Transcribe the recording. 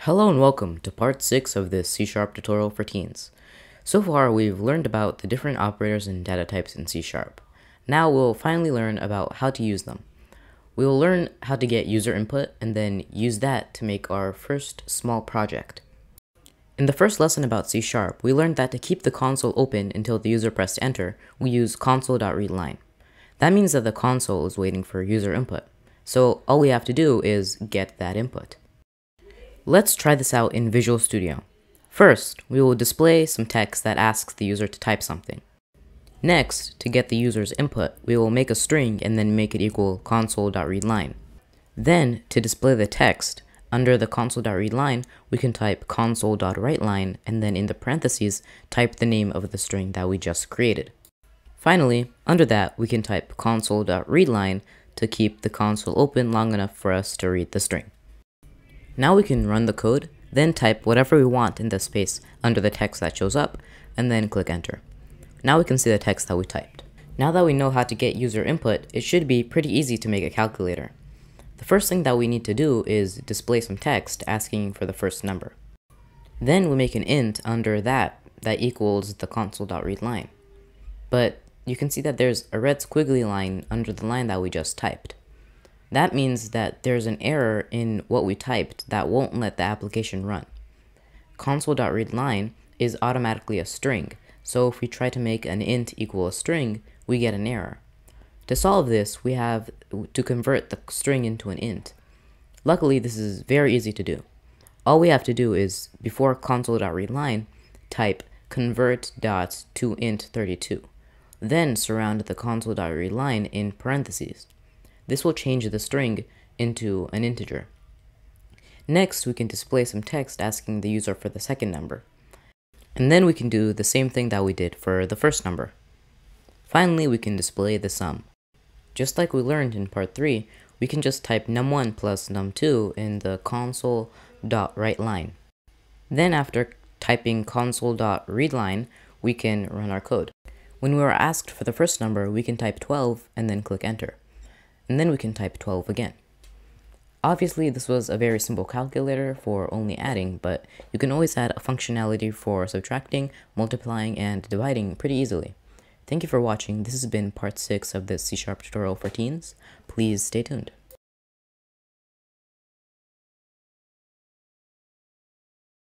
Hello and welcome to part 6 of this C# tutorial for teens. So far we've learned about the different operators and data types in C#. Now we'll finally learn about how to use them. We will learn how to get user input and then use that to make our first small project. In the first lesson about C#, we learned that to keep the console open until the user pressed enter, we use console.readLine. That means that the console is waiting for user input. So all we have to do is get that input. Let's try this out in Visual Studio. First, we will display some text that asks the user to type something. Next, to get the user's input, we will make a string and then make it equal console.readLine. Then, to display the text, under the console.readLine, we can type console.writeLine and then in the parentheses, type the name of the string that we just created. Finally, under that, we can type console.readLine to keep the console open long enough for us to read the string. Now we can run the code, then type whatever we want in the space under the text that shows up, and then click enter. Now we can see the text that we typed. Now that we know how to get user input, it should be pretty easy to make a calculator. The first thing that we need to do is display some text asking for the first number. Then we make an int under that equals the console.readLine. But you can see that there's a red squiggly line under the line that we just typed. That means that there's an error in what we typed that won't let the application run. Console.readLine is automatically a string, so if we try to make an int equal a string, we get an error. To solve this, we have to convert the string into an int. Luckily, this is very easy to do. All we have to do is, before console.readLine, type convert.toInt32, then surround the console.readLine in parentheses. This will change the string into an integer. Next, we can display some text asking the user for the second number. And then we can do the same thing that we did for the first number. Finally, we can display the sum. Just like we learned in part 3, we can just type num1 plus num2 in the console.writeLine. Then after typing console.readLine, we can run our code. When we are asked for the first number, we can type 12 and then click enter. And then we can type 12 again. Obviously, this was a very simple calculator for only adding, but you can always add a functionality for subtracting, multiplying, and dividing pretty easily. Thank you for watching. This has been part 6 of this C# tutorial for teens. Please stay tuned.